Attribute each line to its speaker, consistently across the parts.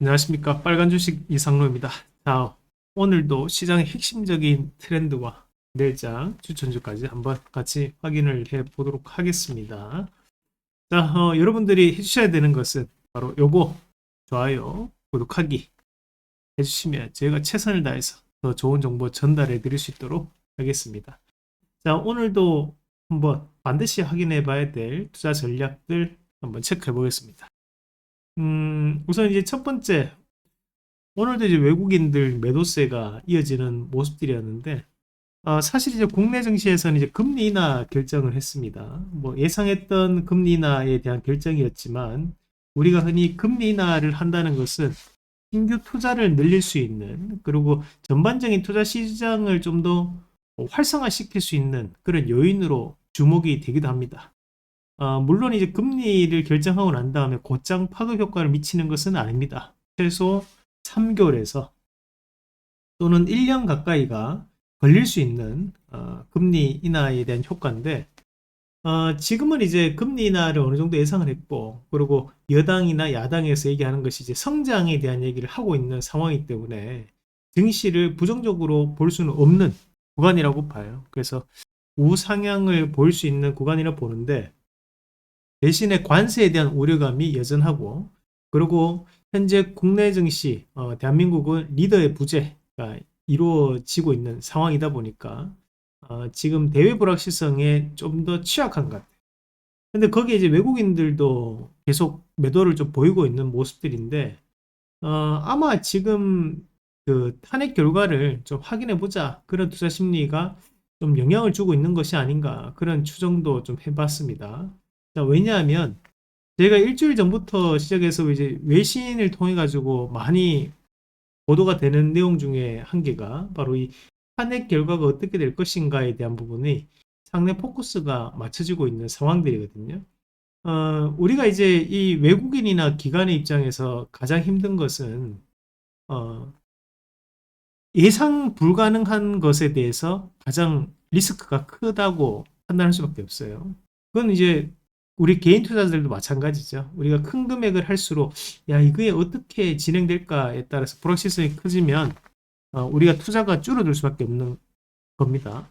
Speaker 1: 안녕하십니까. 빨간 주식 이상로입니다. 자, 오늘도 시장의 핵심적인 트렌드와 내장 추천주까지 한번 같이 확인을 해 보도록 하겠습니다. 자, 여러분들이 해주셔야 되는 것은 바로 요거, 좋아요, 구독하기 해주시면 저희가 최선을 다해서 더 좋은 정보 전달해 드릴 수 있도록 하겠습니다. 자, 오늘도 한번 반드시 확인해 봐야 될 투자 전략들 한번 체크해 보겠습니다. 우선 이제 첫 번째, 오늘도 이제 외국인들 매도세가 이어지는 모습들이었는데, 사실 이제 국내 증시에서는 이제 금리 인하 결정을 했습니다. 뭐 예상했던 금리 인하에 대한 결정이었지만, 우리가 흔히 금리 인하를 한다는 것은 신규 투자를 늘릴 수 있는, 그리고 전반적인 투자 시장을 좀 더 활성화시킬 수 있는 그런 요인으로 주목이 되기도 합니다. 물론 이제 금리를 결정하고 난 다음에 곧장 파급 효과를 미치는 것은 아닙니다. 최소 3개월에서 또는 1년 가까이가 걸릴 수 있는 금리 인하에 대한 효과인데, 지금은 이제 금리 인하를 어느 정도 예상을 했고, 그리고 여당이나 야당에서 얘기하는 것이 이제 성장에 대한 얘기를 하고 있는 상황이기 때문에 증시를 부정적으로 볼 수는 없는 구간이라고 봐요. 그래서 우상향을 보일 수 있는 구간이라 보는데, 대신에 관세에 대한 우려감이 여전하고, 그리고 현재 국내 증시, 대한민국은 리더의 부재가 이루어지고 있는 상황이다 보니까 지금 대외 불확실성에 좀 더 취약한 것 같아요. 근데 거기에 이제 외국인들도 계속 매도를 좀 보이고 있는 모습들인데, 아마 지금 그 탄핵 결과를 좀 확인해 보자, 그런 투자 심리가 좀 영향을 주고 있는 것이 아닌가, 그런 추정도 좀 해봤습니다. 자, 왜냐하면 제가 일주일 전부터 시작해서 이제 외신을 통해 가지고 많이 보도가 되는 내용 중에 한 개가 바로 이 탄핵 결과가 어떻게 될 것인가에 대한 부분이 상당히 포커스가 맞춰지고 있는 상황들이거든요. 우리가 이제 이 외국인이나 기관의 입장에서 가장 힘든 것은 어, 예상 불가능한 것에 대해서 가장 리스크가 크다고 판단할 수밖에 없어요. 그건 이제 우리 개인 투자자들도 마찬가지죠. 우리가 큰 금액을 할수록 야, 이게 어떻게 진행될까에 따라서 불확실성이 커지면 우리가 투자가 줄어들 수밖에 없는 겁니다.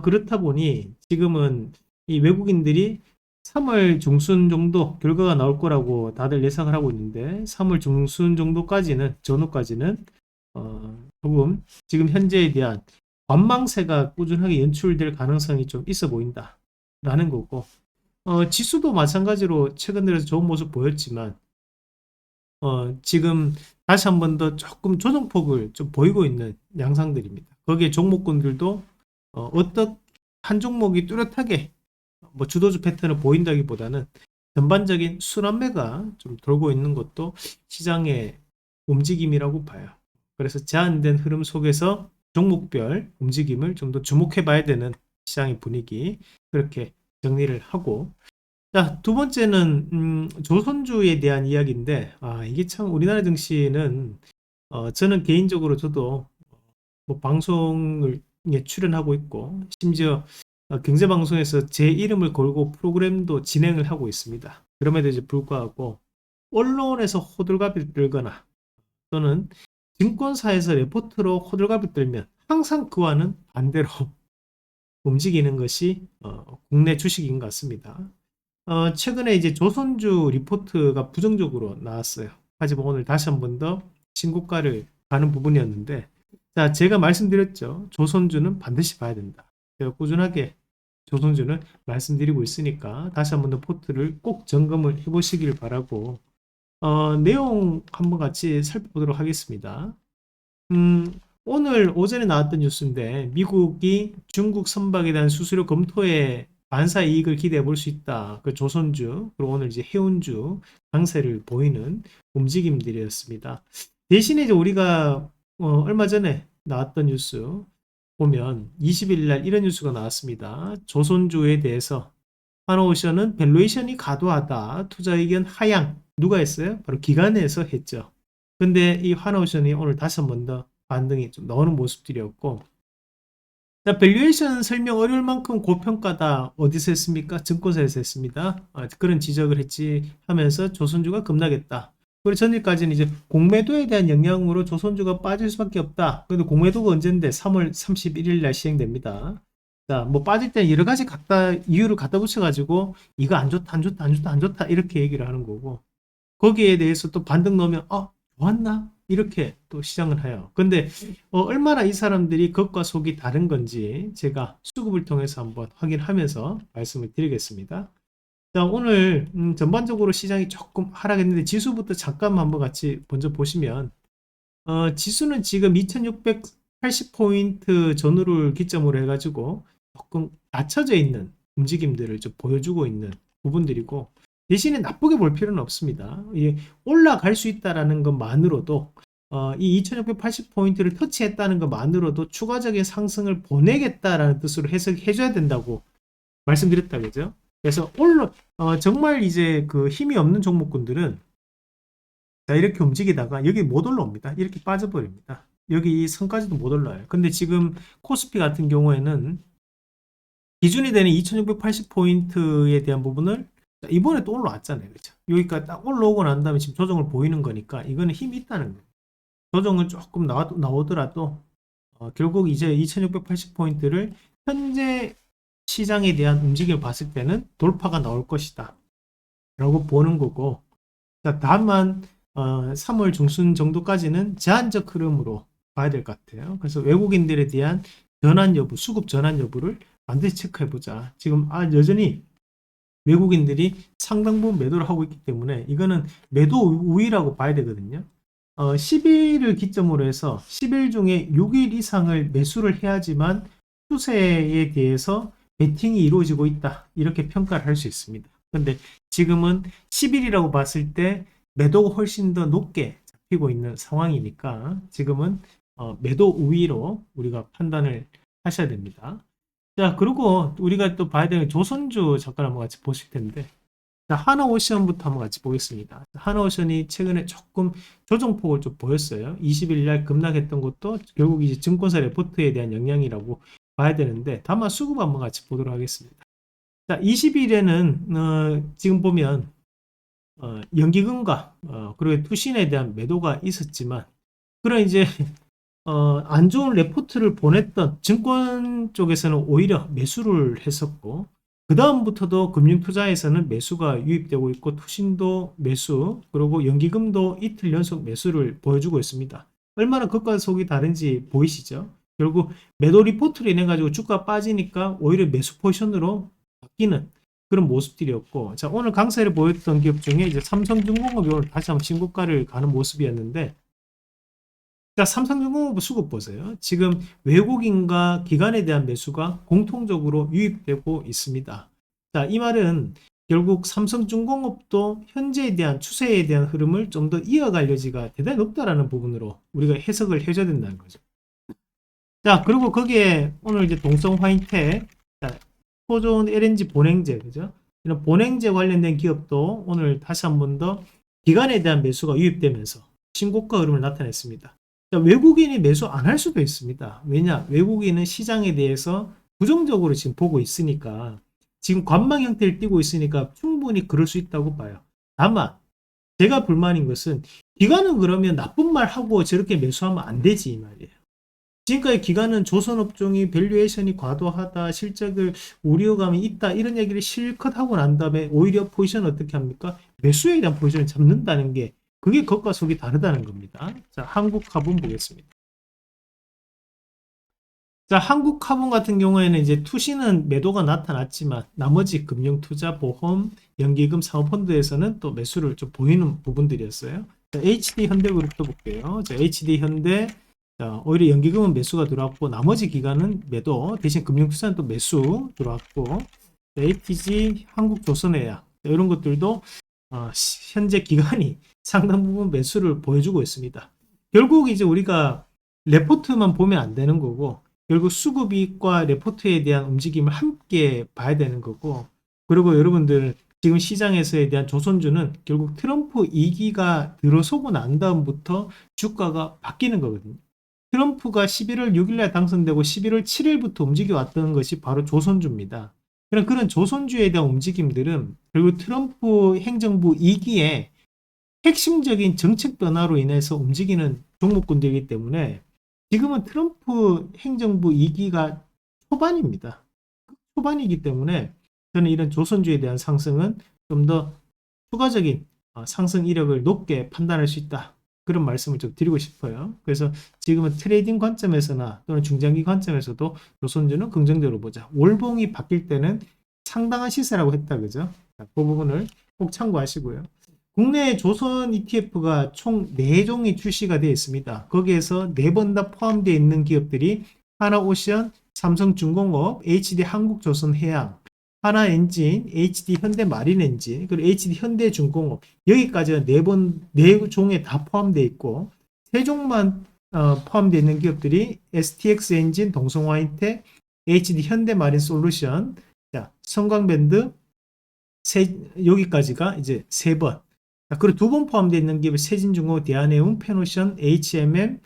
Speaker 1: 그렇다 보니 지금은 이 외국인들이 3월 중순 정도 결과가 나올 거라고 다들 예상을 하고 있는데, 3월 중순 정도까지는, 전후까지는 조금 지금 현재에 대한 관망세가 꾸준하게 연출될 가능성이 좀 있어 보인다라는 거고, 지수도 마찬가지로 최근 들어서 좋은 모습 보였지만, 지금 다시 한번 더 조금 조정폭을 좀 보이고 있는 양상들입니다. 거기에 종목군들도 어떤 한 종목이 뚜렷하게 뭐 주도주 패턴을 보인다기보다는 전반적인 순환매가 좀 돌고 있는 것도 시장의 움직임이라고 봐요. 그래서 제한된 흐름 속에서 종목별 움직임을 좀 더 주목해 봐야 되는 시장의 분위기, 그렇게 정리를 하고, 자, 두 번째는 조선주에 대한 이야기인데, 이게 참 우리나라 증시는 저는 개인적으로 저도 뭐 방송을 출연하고 있고, 심지어 경제방송에서 제 이름을 걸고 프로그램도 진행을 하고 있습니다. 그럼에도 이제 불구하고 언론에서 호들갑을 들거나 또는 증권사에서 레포트로 호들갑을 들면 항상 그와는 반대로 움직이는 것이 국내 주식인 것 같습니다. 최근에 이제 조선주 리포트가 부정적으로 나왔어요. 하지만 오늘 다시 한 번 더 신고가를 가는 부분이었는데, 자, 제가 말씀드렸죠. 조선주는 반드시 봐야 된다. 제가 꾸준하게 조선주는 말씀드리고 있으니까 다시 한 번 더 포트를 꼭 점검을 해보시길 바라고, 내용 한번 같이 살펴보도록 하겠습니다. 오늘 오전에 나왔던 뉴스인데, 미국이 중국 선박에 대한 수수료 검토에 반사 이익을 기대해 볼 수 있다. 그 조선주, 그리고 오늘 이제 해운주 강세를 보이는 움직임들이었습니다. 대신에 이제 우리가 얼마 전에 나왔던 뉴스 보면 20일 날 이런 뉴스가 나왔습니다. 조선주에 대해서 한오션은 밸류에이션이 과도하다. 투자 의견 하향. 누가 했어요? 바로 기관에서 했죠. 근데 이 한오션이 오늘 다시 한 번 더 반등이 좀 나오는 모습들이었고, 자, 밸류에이션 설명 어려울 만큼 고평가다. 어디서 했습니까? 증권사에서 했습니다. 그런 지적을 했지 하면서 조선주가 급락했다. 그리고 전일까지는 이제 공매도에 대한 영향으로 조선주가 빠질 수밖에 없다. 근데 공매도가 언젠데 3월 31일 날 시행됩니다. 자, 뭐 빠질 때는 여러 가지 갖다 이유를 갖다 붙여가지고 이거 안 좋다, 안 좋다, 안 좋다, 안 좋다 이렇게 얘기를 하는 거고 거기에 대해서 또 반등 넣으면 좋았나? 이렇게 또 시장을 해요. 근데 얼마나 이 사람들이 겉과 속이 다른 건지 제가 수급을 통해서 한번 확인하면서 말씀을 드리겠습니다. 자, 오늘 전반적으로 시장이 조금 하락했는데 지수부터 잠깐 한번 같이 먼저 보시면 지수는 지금 2680포인트 전후를 기점으로 해가지고 조금 낮춰져 있는 움직임들을 좀 보여주고 있는 부분들이고 대신에 나쁘게 볼 필요는 없습니다. 올라갈 수 있다라는 것만으로도 이 2680포인트를 터치했다는 것만으로도 추가적인 상승을 보내겠다라는 뜻으로 해석해 줘야 된다고 말씀드렸다 그죠? 그래서 정말 이제 그 힘이 없는 종목군들은 자, 이렇게 움직이다가 여기 못 올라옵니다. 이렇게 빠져버립니다. 여기 이 선까지도 못 올라요. 근데 지금 코스피 같은 경우에는 기준이 되는 2680포인트에 대한 부분을 이번에 또 올라왔잖아요. 그렇죠? 여기까지 딱 올라오고 난 다음에 지금 조정을 보이는 거니까 이거는 힘이 있다는 거예요. 조정은 조금 나오더라도 결국 이제 2680포인트를 현재 시장에 대한 움직임을 봤을 때는 돌파가 나올 것이다 라고 보는 거고 자, 다만 3월 중순 정도까지는 제한적 흐름으로 봐야 될 것 같아요. 그래서 외국인들에 대한 전환 여부, 수급 전환 여부를 반드시 체크해 보자. 지금 여전히 외국인들이 상당 부분 매도를 하고 있기 때문에 이거는 매도 우위라고 봐야 되거든요. 10일을 기점으로 해서 10일 중에 6일 이상을 매수를 해야지만 추세에 대해서 베팅이 이루어지고 있다. 이렇게 평가를 할 수 있습니다. 근데 지금은 10일이라고 봤을 때 매도가 훨씬 더 높게 잡히고 있는 상황이니까 지금은 매도 우위로 우리가 판단을 하셔야 됩니다. 자, 그리고 우리가 또 봐야 되는 조선주 잠깐 한번 같이 보실 텐데 자, 하나오션부터 한번 같이 보겠습니다. 하나오션이 최근에 조금 조정폭을 좀 보였어요. 20일 날 급락했던 것도 결국 이제 증권사 레포트에 대한 영향이라고 봐야 되는데 다만 수급 한번 같이 보도록 하겠습니다. 자, 20일에는 지금 보면 연기금과 그리고 투신에 대한 매도가 있었지만 그런 이제 안 좋은 레포트를 보냈던 증권 쪽에서는 오히려 매수를 했었고 그 다음부터도 금융투자에서는 매수가 유입되고 있고 투신도 매수 그리고 연기금도 이틀 연속 매수를 보여주고 있습니다. 얼마나 겉과 속이 다른지 보이시죠? 결국 매도 리포트를 인해 가지고 주가 빠지니까 오히려 매수 포지션으로 바뀌는 그런 모습들이었고 자 오늘 강세를 보였던 기업 중에 이제 삼성중공업이 오늘 다시 한번 신고가를 가는 모습이었는데 자, 삼성중공업 수급 보세요. 지금 외국인과 기관에 대한 매수가 공통적으로 유입되고 있습니다. 자, 이 말은 결국 삼성중공업도 현재에 대한 추세에 대한 흐름을 좀 더 이어갈 여지가 대단히 높다라는 부분으로 우리가 해석을 해줘야 된다는 거죠. 자, 그리고 거기에 오늘 이제 동성화이텍, 토종 LNG 본행제, 그죠? 이런 본행제 관련된 기업도 오늘 다시 한 번 더 기관에 대한 매수가 유입되면서 신고가 흐름을 나타냈습니다. 외국인이 매수 안 할 수도 있습니다. 왜냐? 외국인은 시장에 대해서 부정적으로 지금 보고 있으니까 지금 관망 형태를 띠고 있으니까 충분히 그럴 수 있다고 봐요. 다만 제가 불만인 것은 기관은 그러면 나쁜 말 하고 저렇게 매수하면 안 되지 이 말이에요. 지금까지 기관은 조선업종이 밸류에이션이 과도하다, 실적을 우려감이 있다 이런 얘기를 실컷 하고 난 다음에 오히려 포지션을 어떻게 합니까? 매수에 대한 포지션을 잡는다는 게 그게 겉과 속이 다르다는 겁니다. 자, 한국화분 보겠습니다. 자, 한국화분 같은 경우에는 이제 투시는 매도가 나타났지만 나머지 금융투자, 보험, 연기금, 사모펀드에서는 또 매수를 좀 보이는 부분들이었어요. 자, HD현대그룹도 볼게요. 자, HD현대 자, 오히려 연기금은 매수가 들어왔고 나머지 기관은 매도 대신 금융투자는 또 매수 들어왔고 ATG, 한국조선해양 이런 것들도 현재 기관이 상당 부분 매수를 보여주고 있습니다. 결국 이제 우리가 레포트만 보면 안 되는 거고 결국 수급이익과 레포트에 대한 움직임을 함께 봐야 되는 거고 그리고 여러분들 지금 시장에서에 대한 조선주는 결국 트럼프 2기가 들어서고 난 다음부터 주가가 바뀌는 거거든요. 트럼프가 11월 6일날 당선되고 11월 7일부터 움직여 왔던 것이 바로 조선주입니다. 그런 조선주에 대한 움직임들은 그리고 트럼프 행정부 2기에 핵심적인 정책 변화로 인해서 움직이는 종목군들이기 때문에 지금은 트럼프 행정부 2기가 초반입니다. 초반이기 때문에 저는 이런 조선주에 대한 상승은 좀 더 추가적인 상승 이력을 높게 판단할 수 있다. 그런 말씀을 좀 드리고 싶어요. 그래서 지금은 트레이딩 관점에서나 또는 중장기 관점에서도 조선주는 긍정적으로 보자. 월봉이 바뀔 때는 상당한 시세라고 했다. 그죠? 그 부분을 꼭 참고하시고요. 국내 조선 ETF가 총 4종이 출시가 되어 있습니다. 거기에서 4번 다 포함되어 있는 기업들이 하나오션, 삼성중공업, HD 한국조선해양, 하나엔진, HD 현대마린엔진, 그리고 HD 현대중공업 여기까지가 4종에 다 포함되어 있고 3종만 포함되어 있는 기업들이 STX엔진, 동성화인텍, HD 현대마린솔루션, 자, 성광밴드 여기까지가 이제 3번. 그리고 2번 포함되어 있는 기업이 세진중공업, 대한해운, 페노션, HMM,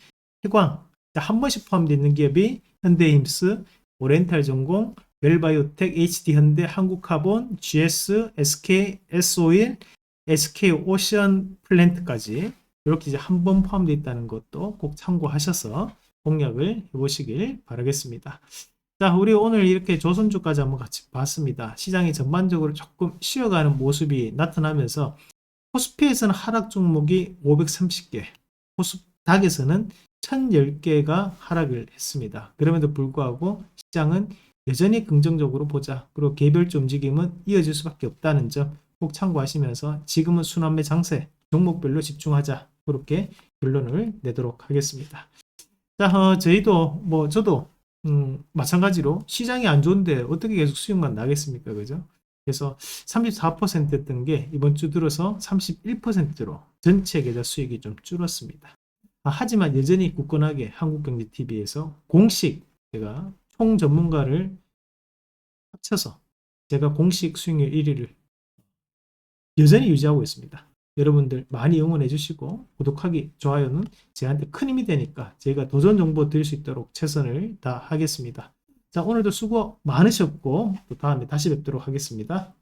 Speaker 1: 해광. 한 번씩 포함되어 있는 기업이 현대힘스, 오렌탈전공, 웰바이오텍, HD현대, 한국카본, GS, SK, S오일, SK오션 플랜트까지 이렇게 이제 한 번 포함되어 있다는 것도 꼭 참고하셔서 공략을 해보시길 바라겠습니다. 자, 우리 오늘 이렇게 조선주까지 한번 같이 봤습니다. 시장이 전반적으로 조금 쉬어가는 모습이 나타나면서 코스피에서는 하락 종목이 530개, 코스닥에서는 1010개가 하락을 했습니다. 그럼에도 불구하고 시장은 여전히 긍정적으로 보자. 그리고 개별주 움직임은 이어질 수밖에 없다는 점 꼭 참고하시면서 지금은 순환매 장세, 종목별로 집중하자. 그렇게 결론을 내도록 하겠습니다. 자, 저도 마찬가지로 시장이 안 좋은데 어떻게 계속 수익만 나겠습니까? 그죠? 그래서 34%였던 게 이번 주 들어서 31%로 전체 계좌 수익이 좀 줄었습니다. 하지만 여전히 굳건하게 한국경제TV에서 공식 제가 총 전문가를 합쳐서 제가 공식 수익률 1위를 여전히 유지하고 있습니다. 여러분들 많이 응원해 주시고 구독하기, 좋아요는 저한테 큰 힘이 되니까 제가 도전 정보 드릴 수 있도록 최선을 다하겠습니다. 자, 오늘도 수고 많으셨고 또 다음에 다시 뵙도록 하겠습니다.